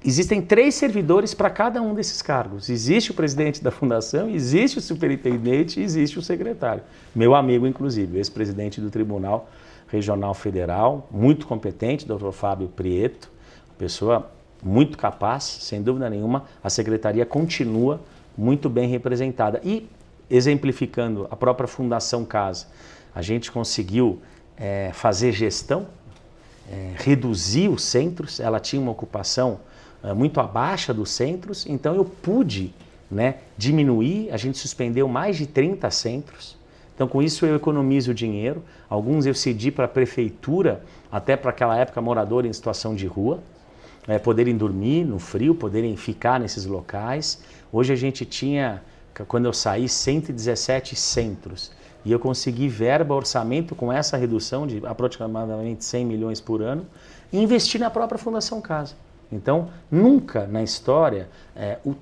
existem 3 servidores para cada um desses cargos. Existe o presidente da fundação, existe o superintendente e existe o secretário. Meu amigo, inclusive, ex-presidente do Tribunal Regional Federal, muito competente, Dr. Fábio Prieto, pessoa muito capaz, sem dúvida nenhuma. A secretaria continua muito bem representada. E, exemplificando a própria Fundação Casa, a gente conseguiu fazer gestão, reduzir os centros, ela tinha uma ocupação muito abaixo dos centros, então eu pude, né, diminuir, a gente suspendeu mais de 30 centros, então com isso eu economizo dinheiro, alguns eu cedi para a prefeitura, até para aquela época morador em situação de rua, poderem dormir no frio, poderem ficar nesses locais. Hoje a gente tinha, quando eu saí, 117 centros, e eu consegui verba, orçamento com essa redução de aproximadamente 100 milhões por ano, e investir na própria Fundação Casa. Então, nunca na história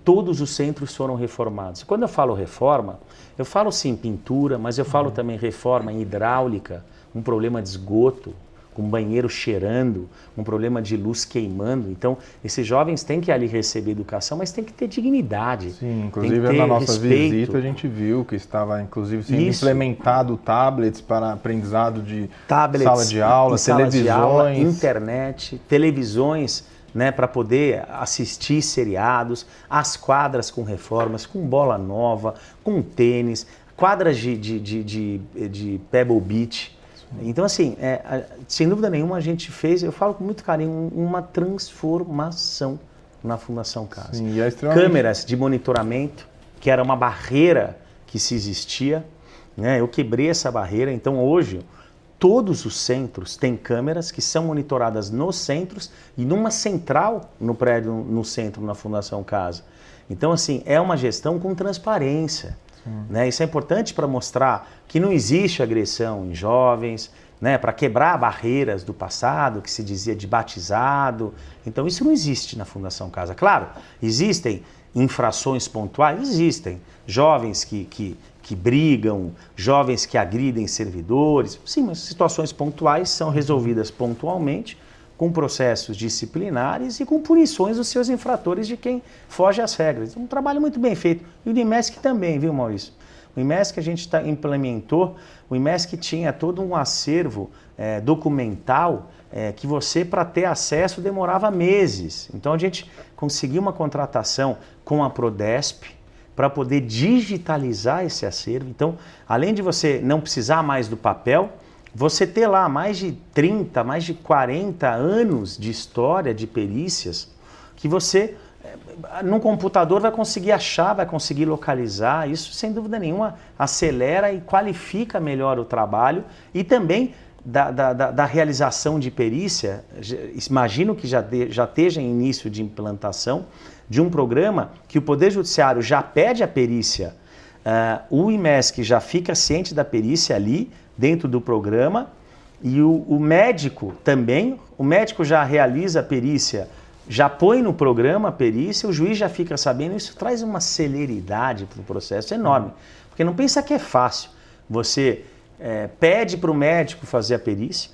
todos os centros foram reformados. Quando eu falo reforma, eu falo sim pintura, mas eu falo também reforma em hidráulica, um problema de esgoto, com banheiro cheirando, um problema de luz queimando. Então, esses jovens têm que ali receber educação, mas tem que ter dignidade.
Sim, inclusive na nossa visita a gente viu que estava inclusive sendo implementado tablets para aprendizado de sala de aula, televisões,
internet, televisões, né, para poder assistir seriados, as quadras com reformas, com bola nova, com tênis, quadras de Pebble Beach. Então, assim, sem dúvida nenhuma a gente fez, eu falo com muito carinho, uma transformação na Fundação Casa.
Sim, e é extremamente...
Câmeras de monitoramento, que era uma barreira que se existia, né? Eu quebrei essa barreira, então hoje todos os centros têm câmeras que são monitoradas nos centros e numa central no prédio, no centro, na Fundação Casa. Então, assim, é uma gestão com transparência. Né? Isso é importante para mostrar que não existe agressão em jovens, né? Para quebrar barreiras do passado, que se dizia de batizado. Então, isso não existe na Fundação Casa. Claro, existem infrações pontuais, existem. Jovens que brigam, jovens que agridem servidores. Sim, mas situações pontuais são resolvidas pontualmente, com processos disciplinares e com punições dos seus infratores de quem foge às regras. Um trabalho muito bem feito. E o IMESC também, viu, Maurício? O IMESC a gente implementou, o IMESC tinha todo um acervo documental que você, para ter acesso, demorava meses. Então a gente conseguiu uma contratação com a Prodesp, para poder digitalizar esse acervo. Então, além de você não precisar mais do papel, você ter lá mais de 30, mais de 40 anos de história, de perícias, que você, num computador, vai conseguir achar, vai conseguir localizar. Isso, sem dúvida nenhuma, acelera e qualifica melhor o trabalho e também da realização de perícia. Imagino que já esteja em início de implantação de um programa que o Poder Judiciário já pede a perícia, o IMESC já fica ciente da perícia ali, dentro do programa, e o médico também, o médico já realiza a perícia, já põe no programa a perícia, o juiz já fica sabendo. Isso traz uma celeridade para o processo enorme, porque não pensa que é fácil. Você pede para o médico fazer a perícia,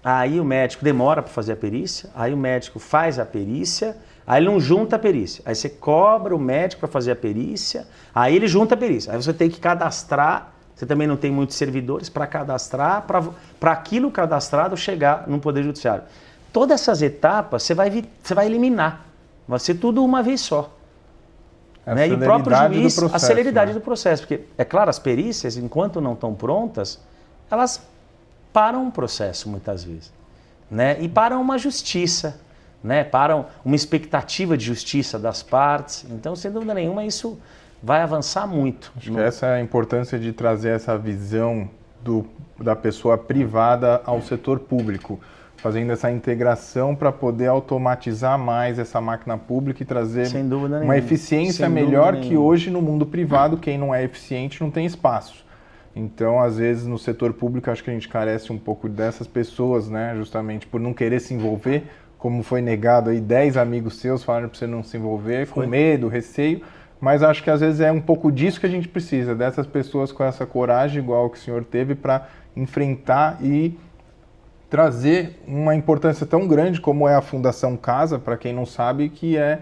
aí o médico demora para fazer a perícia, aí o médico faz a perícia, aí ele não junta a perícia, aí você cobra o médico para fazer a perícia, aí ele junta a perícia, aí você tem que cadastrar, você também não tem muitos servidores para cadastrar, para aquilo cadastrado chegar no Poder Judiciário. Todas essas etapas você vai eliminar, vai ser tudo uma vez só. Né? E o próprio juiz, a celeridade do processo, porque, é claro, as perícias, enquanto não estão prontas, elas param um processo muitas vezes, né? E param uma justiça, né? Param uma expectativa de justiça das partes. Então, sem dúvida nenhuma, isso vai avançar muito.
Acho que essa é a importância de trazer essa visão da pessoa privada ao setor público. fazendo essa integração para poder automatizar mais essa máquina pública e trazer
Sem dúvida
uma
nenhuma.
eficiência
Sem
melhor
dúvida
que
nenhuma.
hoje no mundo privado, quem não é eficiente não tem espaço. Então, às vezes, no setor público, acho que a gente carece um pouco dessas pessoas, né? Justamente por não querer se envolver, como foi negado aí 10 amigos seus falaram para você não se envolver, com medo, receio. Mas acho que às vezes é um pouco disso que a gente precisa, dessas pessoas com essa coragem, igual que o senhor teve, para enfrentar e trazer uma importância tão grande como é a Fundação Casa, para quem não sabe, que é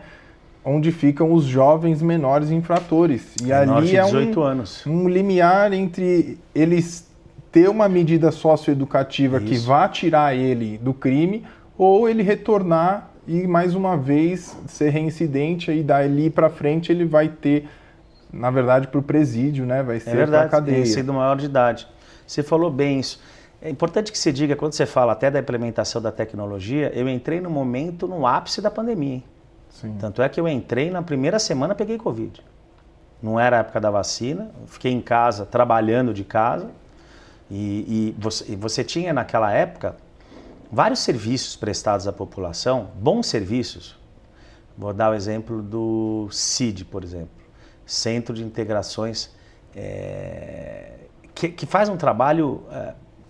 onde ficam os jovens menores infratores. E ali
de
é
18 anos.
um limiar entre eles ter uma medida socioeducativa que vá tirar ele do crime ou ele retornar e mais uma vez ser reincidente e dali para frente ele vai ter, na verdade, para o presídio, né? Vai ser para a cadeia.
Sendo maior de idade. Você falou bem isso. É importante que se diga, quando você fala até da implementação da tecnologia, eu entrei no momento, no ápice da pandemia. Hein?
Sim.
Tanto é que eu entrei na primeira semana, peguei Covid. Não era a época da vacina, fiquei em casa, trabalhando de casa. E você tinha naquela época vários serviços prestados à população, bons serviços. Vou dar o exemplo do CID, por exemplo, Centro de Integrações, que faz um trabalho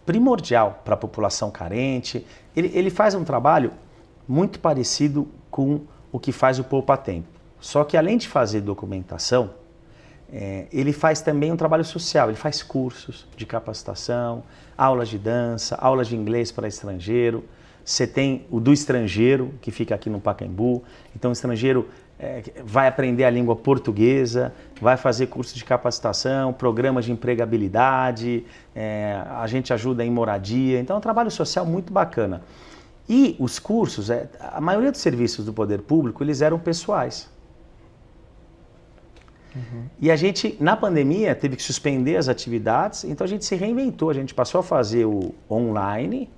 primordial para a população carente. Ele faz um trabalho muito parecido com o que faz o Poupa Tempo. Só que além de fazer documentação, ele faz também um trabalho social, ele faz cursos de capacitação, aulas de dança, aulas de inglês para estrangeiro. Você tem o do estrangeiro, que fica aqui no Pacaembu. Então o estrangeiro vai aprender a língua portuguesa, vai fazer cursos de capacitação, programas de empregabilidade, a gente ajuda em moradia. Então é um trabalho social muito bacana. E os cursos, a maioria dos serviços do poder público, eles eram pessoais. Uhum. E a gente, na pandemia, teve que suspender as atividades, então a gente se reinventou, a gente passou a fazer o online,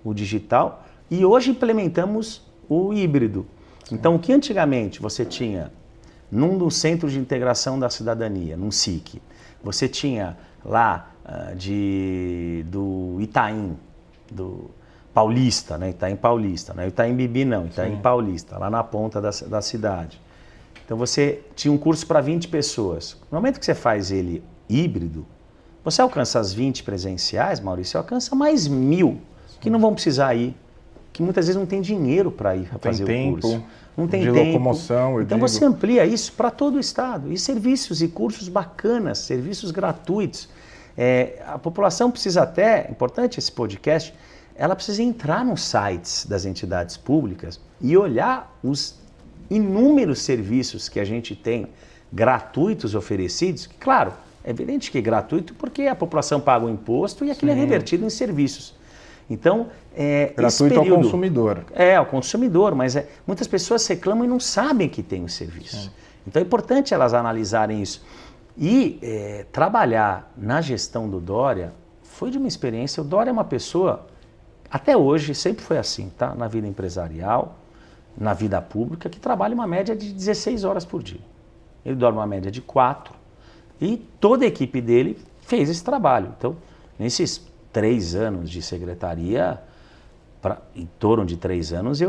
o digital, e hoje implementamos o híbrido. Sim. Então, o que antigamente você tinha num dos centros de integração da cidadania, num SIC, você tinha lá do Itaim, do Paulista, né? Itaim Paulista, não é Itaim Bibi não, Itaim Sim. Paulista, lá na ponta da cidade. Então você tinha um curso para 20 pessoas. No momento que você faz ele híbrido, você alcança as 20 presenciais, Maurício, você alcança mais 1.000 que não vão precisar ir, que muitas vezes não tem dinheiro para ir fazer o curso. Não tem tempo.
Locomoção,
então você amplia isso para todo o estado. E serviços e cursos bacanas, serviços gratuitos. A população precisa até, importante esse podcast, ela precisa entrar nos sites das entidades públicas e olhar os inúmeros serviços que a gente tem gratuitos oferecidos, que, claro, é evidente que é gratuito porque a população paga o imposto e aquilo é revertido em serviços. Então,
gratuito ao consumidor.
Ao consumidor, mas muitas pessoas reclamam e não sabem que tem os serviços. Então é importante elas analisarem isso. E trabalhar na gestão do Dória foi de uma experiência. O Dória é uma pessoa, até hoje, sempre foi assim, tá? Na vida empresarial, na vida pública, que trabalha uma média de 16 horas por dia. Ele dorme uma média de 4 e toda a equipe dele fez esse trabalho. Então, nesses 3 anos de secretaria, em torno de 3 anos,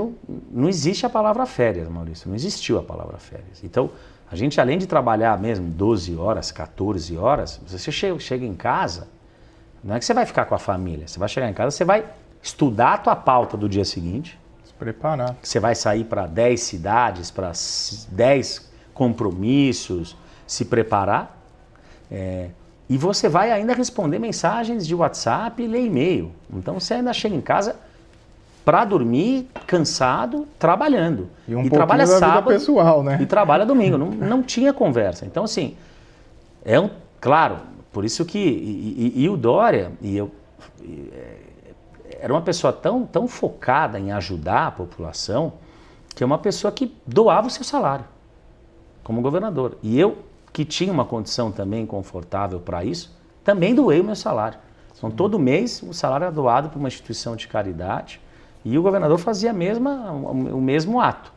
não existe a palavra férias, Maurício, não existiu a palavra férias. Então, a gente, além de trabalhar mesmo 12 horas, 14 horas, você chega em casa, não é que você vai ficar com a família, você vai chegar em casa, você vai estudar a tua pauta do dia seguinte,
preparar.
Você vai sair para 10 cidades, para 10 compromissos, se preparar. E você vai ainda responder mensagens de WhatsApp e ler e-mail. Então você ainda chega em casa para dormir, cansado, trabalhando.
E trabalha sábado, vida pessoal, né?
E trabalha domingo. Não tinha conversa. Então, assim, claro, por isso que... E o Dória, era uma pessoa tão focada em ajudar a população, que é uma pessoa que doava o seu salário como governador. E eu, que tinha uma condição também confortável para isso, também doei o meu salário. Então, todo mês o salário era doado para uma instituição de caridade e o governador fazia o mesmo ato.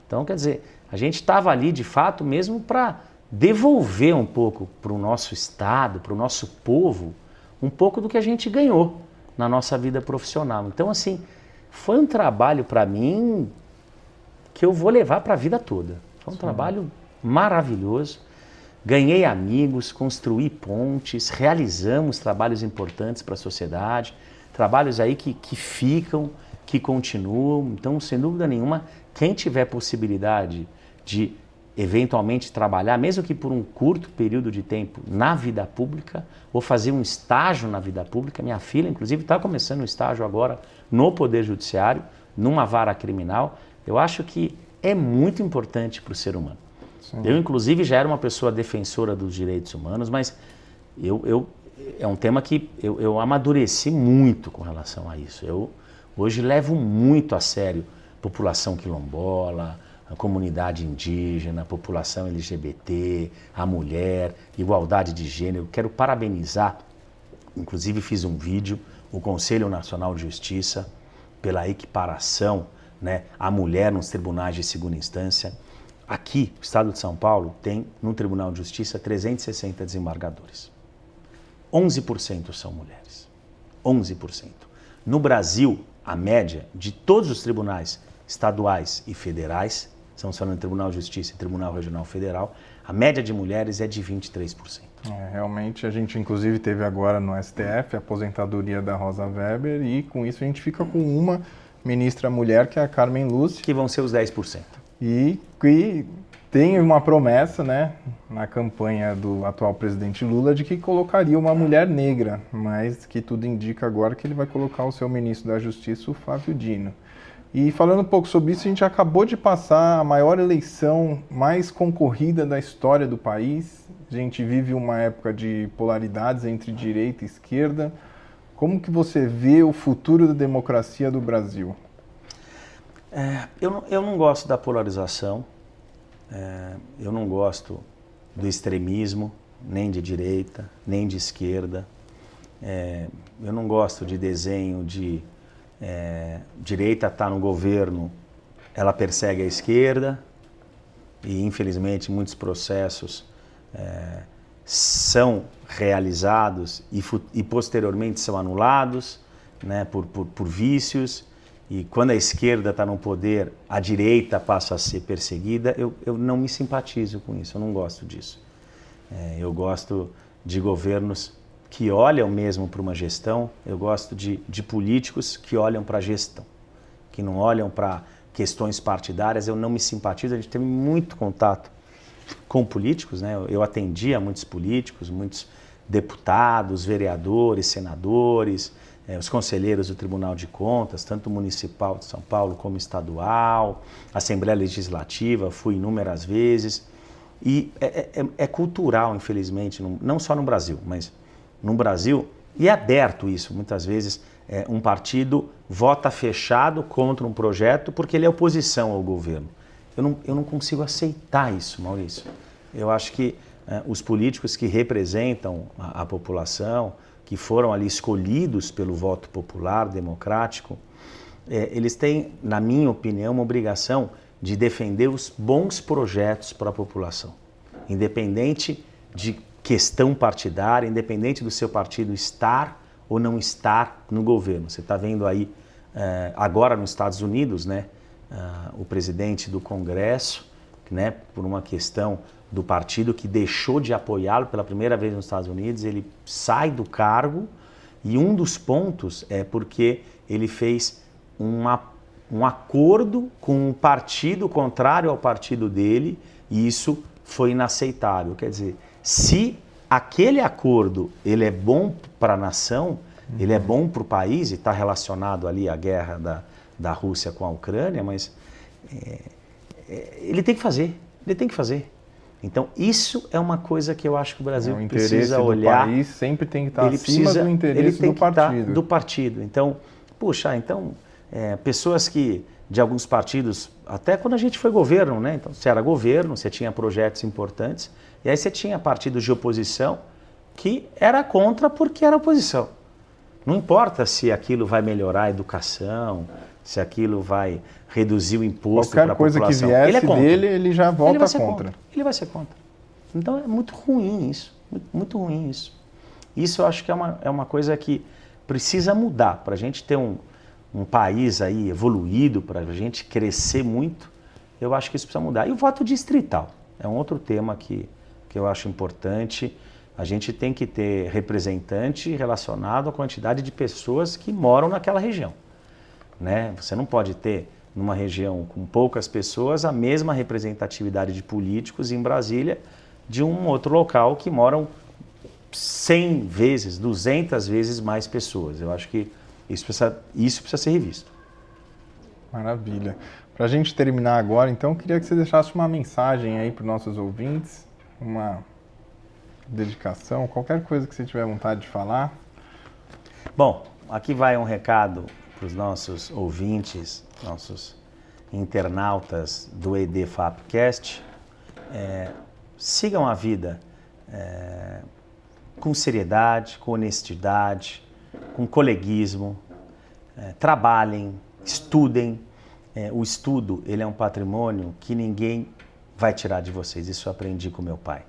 Então, quer dizer, a gente estava ali, de fato, mesmo para devolver um pouco para o nosso estado, para o nosso povo, um pouco do que a gente ganhou na nossa vida profissional. Então, assim, foi um trabalho para mim que eu vou levar para a vida toda. Foi um trabalho maravilhoso. Ganhei amigos, construí pontes, realizamos trabalhos importantes para a sociedade, trabalhos aí que ficam, que continuam. Então, sem dúvida nenhuma, quem tiver possibilidade de eventualmente trabalhar, mesmo que por um curto período de tempo, na vida pública, ou fazer um estágio na vida pública. Minha filha, inclusive, está começando um estágio agora no Poder Judiciário, numa vara criminal. Eu acho que é muito importante para o ser humano. Sim. Eu, inclusive, já era uma pessoa defensora dos direitos humanos, mas é um tema que eu amadureci muito com relação a isso. Eu hoje levo muito a sério a população quilombola, a comunidade indígena, a população LGBT, a mulher, igualdade de gênero. Quero parabenizar, inclusive fiz um vídeo, o Conselho Nacional de Justiça, pela equiparação, né, à mulher nos tribunais de segunda instância. Aqui, o Estado de São Paulo tem, no Tribunal de Justiça, 360 desembargadores. 11% são mulheres. 11%. No Brasil, a média de todos os tribunais estaduais e federais, estamos falando de Tribunal de Justiça e Tribunal Regional Federal, a média de mulheres é de 23%.
Realmente, a gente inclusive teve agora no STF a aposentadoria da Rosa Weber e com isso a gente fica com uma ministra mulher, que é a Carmen Lúcia.
Que vão ser os 10%.
E que tem uma promessa, né, na campanha do atual presidente Lula de que colocaria uma mulher negra, mas que tudo indica agora que ele vai colocar o seu ministro da Justiça, o Flávio Dino. E falando um pouco sobre isso, a gente acabou de passar a maior eleição mais concorrida da história do país. A gente vive uma época de polaridades entre direita e esquerda. Como que você vê o futuro da democracia do Brasil?
Eu não gosto da polarização, eu não gosto do extremismo, nem de direita, nem de esquerda. Eu não gosto de desenho de direita está no governo, ela persegue a esquerda e, infelizmente, muitos processos são realizados e posteriormente são anulados, né, por vícios. E quando a esquerda está no poder, a direita passa a ser perseguida. Eu não me simpatizo com isso, eu não gosto disso. Eu gosto de governos que olham mesmo para uma gestão. Eu gosto de políticos que olham para a gestão, que não olham para questões partidárias. Eu não me simpatizo, a gente teve muito contato com políticos, né? Eu atendia muitos políticos, muitos deputados, vereadores, senadores, os conselheiros do Tribunal de Contas, tanto municipal de São Paulo como estadual, Assembleia Legislativa, fui inúmeras vezes. E é cultural, infelizmente, não só no Brasil, mas no Brasil, e é aberto isso, muitas vezes um partido vota fechado contra um projeto porque ele é oposição ao governo. Eu não consigo aceitar isso, Maurício. Eu acho que os políticos que representam a população, que foram ali escolhidos pelo voto popular, democrático, eles têm, na minha opinião, uma obrigação de defender os bons projetos para a população, independente de questão partidária, independente do seu partido estar ou não estar no governo. Você está vendo aí, agora nos Estados Unidos, né, o presidente do Congresso, né, por uma questão do partido que deixou de apoiá-lo pela primeira vez nos Estados Unidos, ele sai do cargo e um dos pontos é porque ele fez um acordo com um partido contrário ao partido dele e isso foi inaceitável. Quer dizer, se aquele acordo ele é bom para a nação, ele é bom para o país e está relacionado ali à guerra da Rússia com a Ucrânia, mas ele tem que fazer, ele tem que fazer. Então, isso é uma coisa que eu acho que o Brasil precisa olhar.
O interesse do país sempre tem que estar acima do interesse do partido.
Do partido. Então, pessoas que, de alguns partidos, até quando a gente foi governo, né? Então, você era governo, você tinha projetos importantes, e aí você tinha partidos de oposição que era contra porque era oposição. Não importa se aquilo vai melhorar a educação, se aquilo vai reduzir o imposto para a população.
Qualquer coisa que viesse dele, ele já volta contra.
Ele vai ser contra. Então é muito ruim isso, muito ruim isso. Isso eu acho que é uma coisa que precisa mudar para a gente ter um país aí evoluído para a gente crescer muito, eu acho que isso precisa mudar. E o voto distrital é um outro tema que eu acho importante. A gente tem que ter representante relacionado à quantidade de pessoas que moram naquela região, né? Você não pode ter, numa região com poucas pessoas, a mesma representatividade de políticos em Brasília de um outro local que moram 100 vezes, 200 vezes mais pessoas. Eu acho que isso precisa ser revisto.
Maravilha. Para a gente terminar agora, então, eu queria que você deixasse uma mensagem aí para os nossos ouvintes, uma dedicação, qualquer coisa que você tiver vontade de falar.
Bom, aqui vai um recado para os nossos ouvintes, nossos internautas do ED Fapcast. Sigam a vida com seriedade, com honestidade, com coleguismo, trabalhem, estudem. O estudo, ele é um patrimônio que ninguém vai tirar de vocês. Isso eu aprendi com meu pai.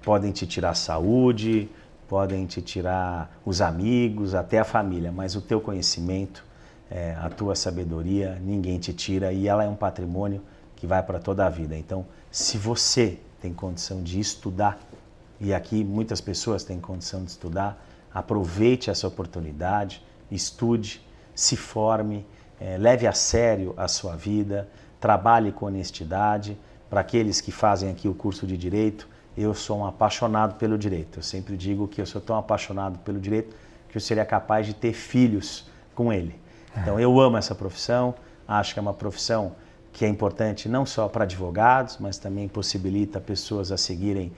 Podem te tirar a saúde, podem te tirar os amigos, até a família, mas o teu conhecimento, a tua sabedoria, ninguém te tira e ela é um patrimônio que vai para toda a vida. Então, se você tem condição de estudar, e aqui muitas pessoas têm condição de estudar, aproveite essa oportunidade, estude, se forme, leve a sério a sua vida, trabalhe com honestidade. Para aqueles que fazem aqui o curso de Direito, eu sou um apaixonado pelo direito. Eu sempre digo que eu sou tão apaixonado pelo direito que eu seria capaz de ter filhos com ele. Então eu amo essa profissão, acho que é uma profissão que é importante não só para advogados, mas também possibilita pessoas a seguirem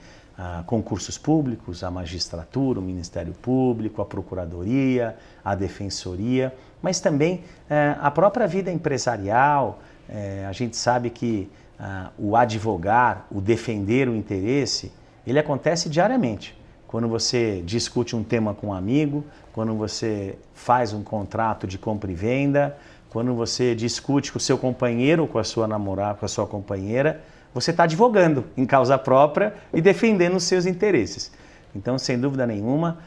concursos públicos, a magistratura, o Ministério Público, a Procuradoria, a Defensoria, mas também a própria vida empresarial. A gente sabe que o advogar, o defender o interesse, ele acontece diariamente. Quando você discute um tema com um amigo, quando você faz um contrato de compra e venda, quando você discute com o seu companheiro ou com a sua namorada, com a sua companheira, você está advogando em causa própria e defendendo os seus interesses. Então, sem dúvida nenhuma,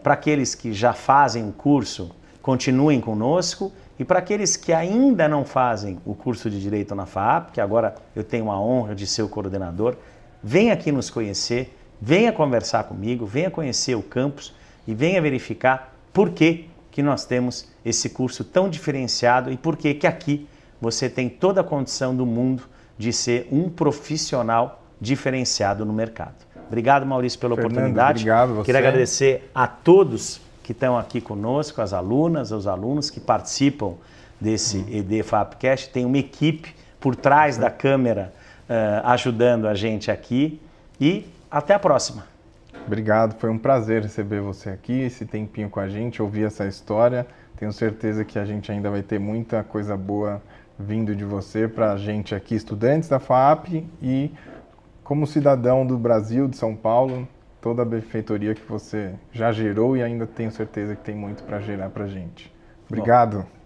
para aqueles que já fazem o curso, continuem conosco. E para aqueles que ainda não fazem o curso de Direito na FAAP, que agora eu tenho a honra de ser o coordenador, venha aqui nos conhecer, venha conversar comigo, venha conhecer o campus e venha verificar por que nós temos esse curso tão diferenciado e por que aqui você tem toda a condição do mundo de ser um profissional diferenciado no mercado. Obrigado, Maurício, pela oportunidade.
Obrigado você.
Queria agradecer a todos que estão aqui conosco, as alunas, os alunos que participam desse ED Fapcast. Tem uma equipe por trás da câmera ajudando a gente aqui e até a próxima.
Obrigado, foi um prazer receber você aqui, esse tempinho com a gente, ouvir essa história. Tenho certeza que a gente ainda vai ter muita coisa boa vindo de você para a gente aqui, estudantes da FAAP e como cidadão do Brasil, de São Paulo, toda a benfeitoria que você já gerou e ainda tenho certeza que tem muito para gerar para a gente. Obrigado.
Bom.